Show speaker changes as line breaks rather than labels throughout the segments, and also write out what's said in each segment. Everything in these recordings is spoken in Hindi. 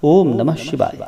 ओम नमः शिवाय।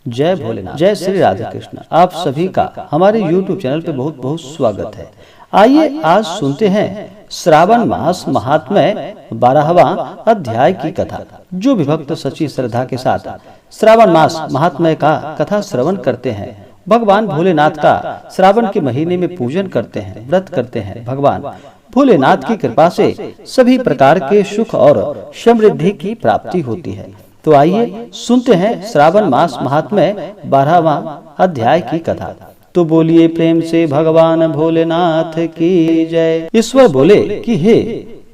जय भोलेनाथ। जय श्री राधे कृष्ण। आप सभी का हमारे YouTube चैनल पे बहुत बहुत स्वागत है। आइए आज सुनते हैं श्रावण मास महात्म्य 12वां अध्याय की कथा। जो विभक्त सच्ची श्रद्धा के साथ श्रावण मास महात्म्य का कथा श्रवण करते हैं, भगवान भोलेनाथ का श्रावण के महीने में पूजन करते हैं, व्रत करते हैं, भगवान भोलेनाथ की कृपा से सभी प्रकार के सुख और समृद्धि की प्राप्ति होती है। तो आइए सुनते हैं श्रावण मास महात्म्य 12वां अध्याय की कथा। तो बोलिए प्रेम से भगवान भोलेनाथ की जय। ईश्वर बोले कि हे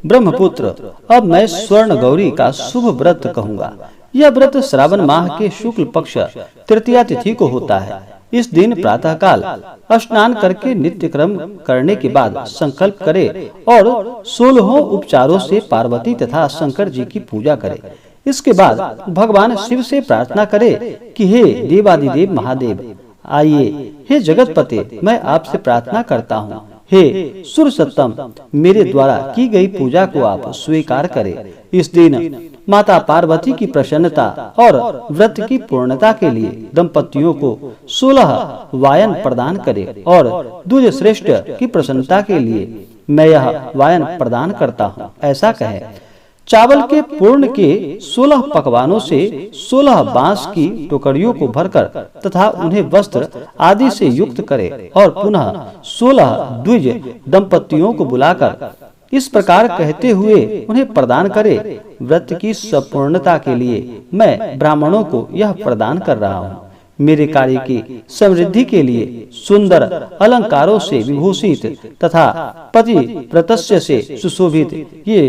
ब्रह्मपुत्र, अब मैं स्वर्ण गौरी का शुभ व्रत कहूँगा। यह व्रत श्रावण माह के शुक्ल पक्ष तृतीया तिथि को होता है। इस दिन प्रातः काल स्नान करके नित्य क्रम करने के बाद संकल्प करे और 16 उपचारों से पार्वती तथा शंकर जी की पूजा करे। इसके बाद भगवान शिव से प्रार्थना करे कि हे देवादिदेव महादेव, आइए हे जगतपते, मैं आपसे प्रार्थना करता हूँ, हे सुरसत्तम, मेरे द्वारा की गई पूजा को आप स्वीकार करें। इस दिन माता पार्वती की प्रसन्नता और व्रत की पूर्णता के लिए दंपतियों को 16 वायन प्रदान करे और द्विज श्रेष्ठ की प्रसन्नता के लिए मैं यह वायन प्रदान करता हूँ, ऐसा कहे। चावल के पूर्ण के 16 पकवानों से 16 बांस की टोकरियों को भरकर तथा उन्हें वस्त्र आदि से युक्त करे और पुनः 16 द्विज दंपतियों को बुलाकर इस प्रकार कहते हुए उन्हें प्रदान करे, व्रत की संपूर्णता के लिए मैं ब्राह्मणों को यह प्रदान कर रहा हूँ। मेरे कार्य की समृद्धि के लिए सुंदर अलंकारों से विभूषित तथा पति प्रतस्य से सुशोभित ये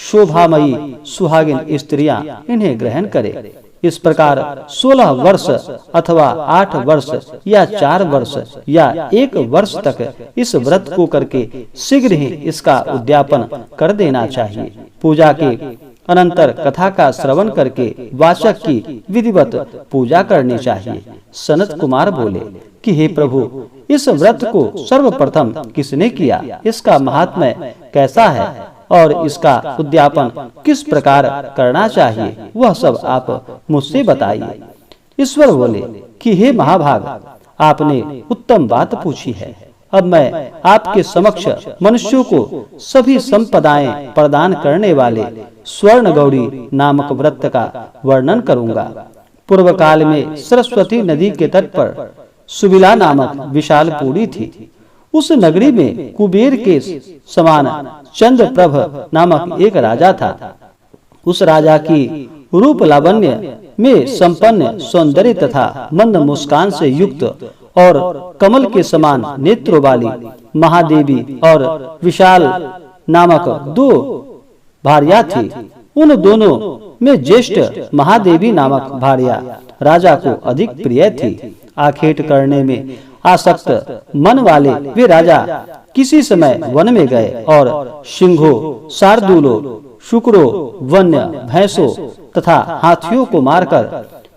शोभामयी सुहागिन स्त्रियां इन्हें ग्रहण करे। इस प्रकार 16 वर्ष अथवा 8 वर्ष या 4 वर्ष या 1 वर्ष तक इस व्रत को करके शीघ्र ही इसका उद्यापन कर देना चाहिए। पूजा के अनंतर कथा का श्रवण करके वाचक की विधिवत पूजा करनी चाहिए। सनत कुमार बोले कि हे प्रभु, इस व्रत को सर्वप्रथम किसने किया, इसका महात्म्य कैसा है और इसका उद्यापन किस प्रकार करना चाहिए, वह सब आप मुझसे बताइए। ईश्वर बोले कि हे महाभाग, आपने उत्तम बात पूछी है। अब मैं आपके समक्ष मनुष्यों को सभी संपदाएं प्रदान करने वाले स्वर्ण गौरी नामक व्रत का वर्णन करूंगा। पूर्व काल में सरस्वती नदी के तट पर सुबिला नामक विशाल पुरी थी। उस नगरी में कुबेर के समान चंद्रप्रभ नामक एक राजा था। उस राजा की रूप लावण्य में संपन्न सौंदर्य तथा मंद मुस्कान से युक्त और कमल के समान नेत्रों वाली महादेवी और विशाल नामक 2 भार्या थी। उन दोनों में ज्येष्ठ महादेवी नामक भार्या राजा को अधिक प्रिय थी। आखेट करने में आसक्त मन वाले वे राजा किसी समय वन में गए और सिंहों, शार्दूलों, शुक्रों, वन्य भैंसों तथा हाथियों को मारकर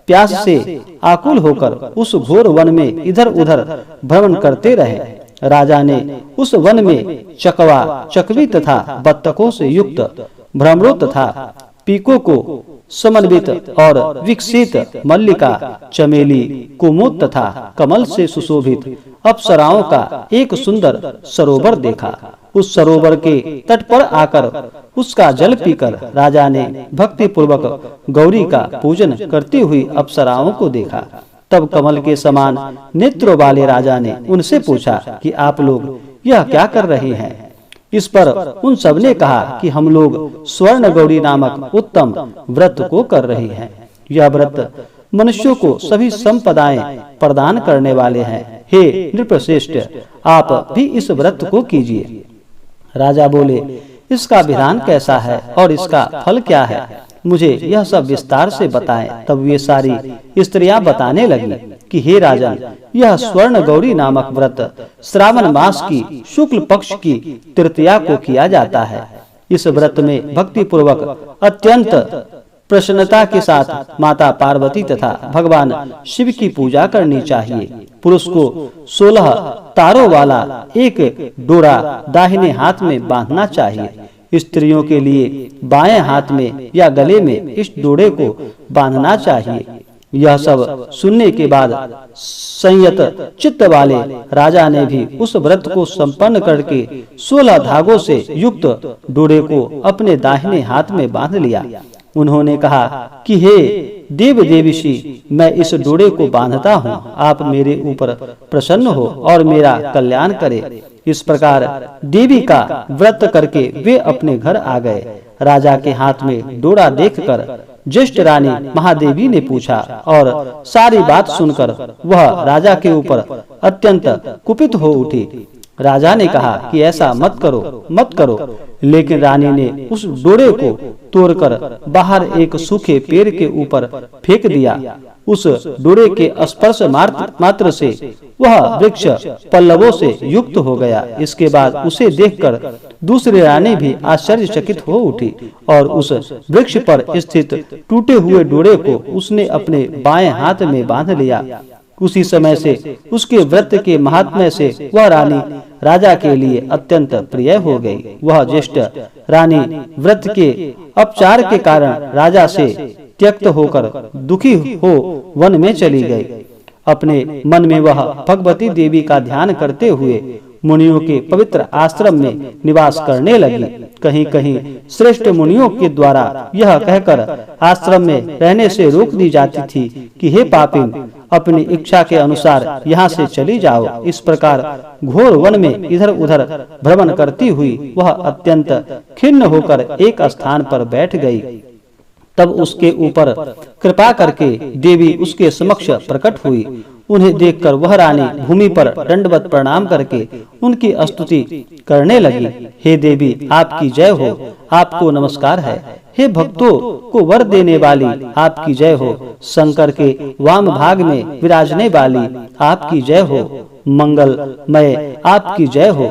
प्यास से आकुल होकर उस घोर वन में इधर उधर भ्रमण करते रहे। राजा ने उस वन में चकवा, चकवी तथा बत्तखों से युक्त भ्रमरों तथा पीकों को समन्वित और विकसित मल्लिका, चमेली, कुमुद तथा कमल से सुशोभित अप्सराओं का एक सुंदर सरोवर देखा। उस सरोवर के तट पर आकर उसका जल पीकर राजा ने भक्ति पूर्वक गौरी का पूजन करती हुई अप्सराओं को देखा। तब कमल के समान नेत्रों वाले राजा ने उनसे पूछा कि आप लोग यह क्या कर रहे हैं। इस पर उन सब ने कहा कि हम लोग स्वर्ण गौरी नामक उत्तम व्रत को कर रहे हैं। यह व्रत मनुष्यों को सभी संपदाएं प्रदान करने वाले हैं। हे नृपश्रेष्ठ, आप भी इस व्रत को कीजिए। राजा बोले, इसका विधान कैसा है और इसका फल क्या है, मुझे यह सब विस्तार से बताएं। तब वे सारी स्त्रियां बताने लगी कि हे राजन, यह स्वर्ण गौरी नामक व्रत श्रावण मास की शुक्ल पक्ष की तृतीया को किया जाता है। इस व्रत में भक्ति पूर्वक अत्यंत प्रसन्नता के साथ माता पार्वती तथा भगवान शिव की पूजा करनी चाहिए। पुरुष को 16 तारों वाला एक डोरा दाहिने हाथ में बांधना चाहिए। स्त्रियों के लिए बाएं हाथ में या गले में इस डोरे को बांधना चाहिए। यह सब सुनने के बाद संयत चित्त वाले राजा ने भी उस व्रत को संपन्न करके 16 धागों से युक्त डोरे को अपने दाहिने हाथ में बांध लिया। उन्होंने कहा कि हे देव देवीशी, मैं इस डोरे को बांधता हूँ, आप मेरे ऊपर प्रसन्न हो और मेरा कल्याण करें। इस प्रकार देवी का व्रत करके वे अपने घर आ गए। राजा के हाथ में डोरा देखकर ज्येष्ठ रानी महादेवी ने पूछा और सारी बात सुनकर वह राजा के ऊपर अत्यंत कुपित हो उठी। राजा ने कहा कि ऐसा मत करो, मत करो। लेकिन रानी ने उस डोरे को तोड़कर बाहर एक सूखे पेड़ के ऊपर फेंक दिया। उस डोरे के स्पर्श मात्र से वह वृक्ष पल्लवों से युक्त हो गया। इसके बाद उसे देखकर दूसरी रानी भी आश्चर्यचकित हो उठी और उस वृक्ष पर स्थित टूटे हुए डोरे को उसने अपने बाएं हाथ में बांध लिया। उसी समय से उसके व्रत के महात्म्य से वह रानी राजा के लिए अत्यंत प्रिय हो गई। वह ज्येष्ठ रानी व्रत के अपचार के कारण राजा से त्यक्त होकर दुखी हो वन में चली गई। अपने मन में वह भगवती देवी का ध्यान करते हुए मुनियों के पवित्र आश्रम में निवास करने लगी। कहीं कहीं श्रेष्ठ मुनियों के द्वारा यह कहकर आश्रम में रहने से रोक दी जाती थी कि हे पापिन, अपनी इच्छा के अनुसार यहाँ से चली जाओ। इस प्रकार घोर वन में इधर उधर भ्रमण करती हुई वह अत्यंत खिन्न होकर एक स्थान पर बैठ गई। तब उसके ऊपर कृपा करके देवी उसके समक्ष प्रकट हुई। उन्हें देखकर वह रानी भूमि पर दंडवत प्रणाम करके उनकी स्तुति करने लगी। हे देवी, आपकी जय हो, आपको नमस्कार है। हे भक्तों को वर देने वाली, आपकी जय हो। शंकर के वाम भाग में विराजने वाली, आपकी जय हो। मंगलमय, आपकी जय हो।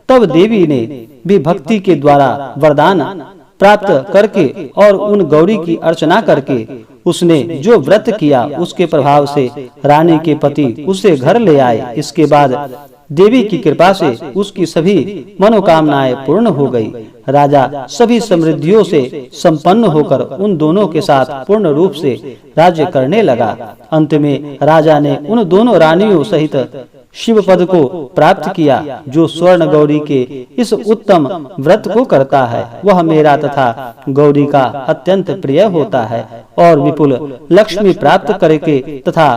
तब देवी ने भी भक्ति के द्वारा वरदान प्राप्त करके और उन गौरी की अर्चना करके उसने जो व्रत किया उसके प्रभाव से रानी के पति उसे घर ले आए। इसके बाद देवी की कृपा से उसकी सभी मनोकामनाएं पूर्ण हो गई। राजा सभी समृद्धियों से संपन्न होकर उन दोनों के साथ पूर्ण रूप से राज्य करने लगा। अंत में राजा ने उन दोनों रानियों सहित शिव पद को प्राप्त किया। जो स्वर्ण गौरी के इस उत्तम व्रत को करता है वह मेरा तथा गौरी का अत्यंत प्रिय होता है और विपुल लक्ष्मी प्राप्त करके तथा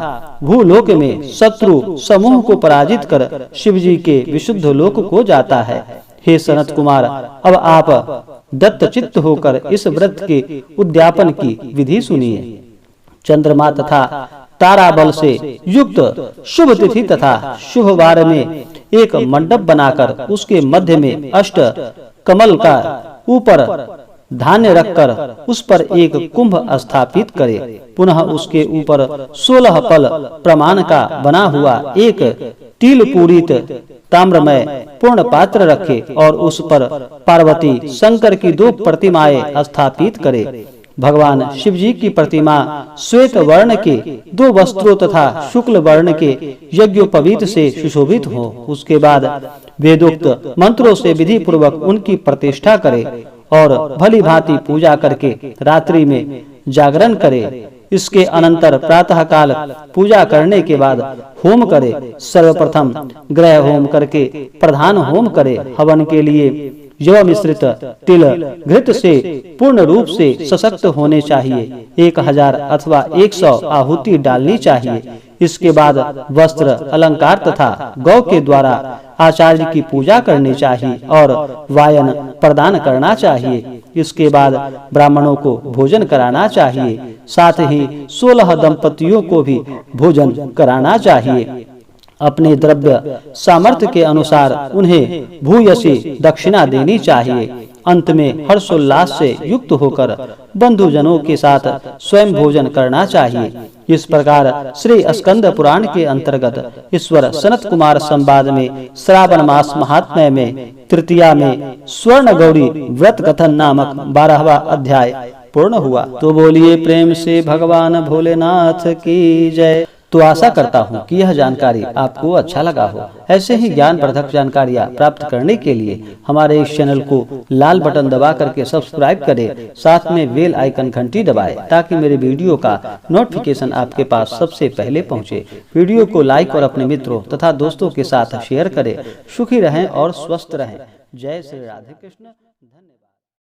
भूलोक में शत्रु समूह को पराजित कर शिव जी के विशुद्ध लोक को जाता है। हे सनत कुमार, अब आप दत्तचित्त होकर इस व्रत के उद्यापन की विधि सुनिए। चंद्रमा तथा तारा बल से युक्त शुभ तिथि तथा शुभ वार में एक मंडप बनाकर उसके मध्य में अष्ट कमल का ऊपर धान्य रखकर उस पर एक कुंभ स्थापित करे। पुनः उसके ऊपर 16 पल प्रमाण का बना हुआ एक तिल पूरित ताम्रमय पूर्ण पात्र रखे और उस पर पार्वती शंकर की 2 प्रतिमाएं स्थापित करे। भगवान शिव जी की प्रतिमा श्वेत वर्ण के 2 वस्त्रों तथा शुक्ल वर्ण के यज्ञोपवीत से सुशोभित हो। उसके बाद वेदोक्त मंत्रों से विधि पूर्वक उनकी प्रतिष्ठा करे और भली भांति पूजा करके रात्रि में जागरण करे। इसके अनंतर प्रातः काल पूजा करने के बाद होम करे। सर्वप्रथम ग्रह होम करके प्रधान होम करे। हवन के लिए यव मिश्रित तिल घृत से पूर्ण रूप से सशक्त होने चाहिए। 1000 अथवा 100 आहुति डालनी चाहिए। इसके बाद वस्त्र अलंकार तथा गौ के द्वारा आचार्य की पूजा करनी चाहिए और वायन प्रदान करना चाहिए। इसके बाद ब्राह्मणों को भोजन कराना चाहिए। साथ ही 16 दंपतियों को भी भोजन कराना चाहिए। अपने द्रव्य सामर्थ्य के अनुसार उन्हें भूयसी दक्षिणा देनी चाहिए। अंत में हर्षोल्लास से युक्त होकर बंधुजनों के साथ स्वयं भोजन करना चाहिए। इस प्रकार श्री स्कंद पुराण के अंतर्गत ईश्वर सनत कुमार संवाद में श्रावण मास महात्म्य में तृतीया में स्वर्ण गौरी व्रत कथन नामक 12वां अध्याय पूर्ण हुआ। तो बोलिए प्रेम से भगवान भोलेनाथ की जय। तो आशा करता हूँ कि यह जानकारी आपको अच्छा लगा हो। ऐसे ही ज्ञानवर्धक जानकारियाँ प्राप्त करने के लिए हमारे इस चैनल को लाल बटन दबा करके सब्सक्राइब करें, साथ में बेल आइकन घंटी दबाएं ताकि मेरे वीडियो का नोटिफिकेशन आपके पास सबसे पहले पहुंचे। वीडियो को लाइक और अपने मित्रों तथा दोस्तों के साथ शेयर करें। सुखी रहें और स्वस्थ रहें। जय श्री राधे कृष्ण। धन्यवाद।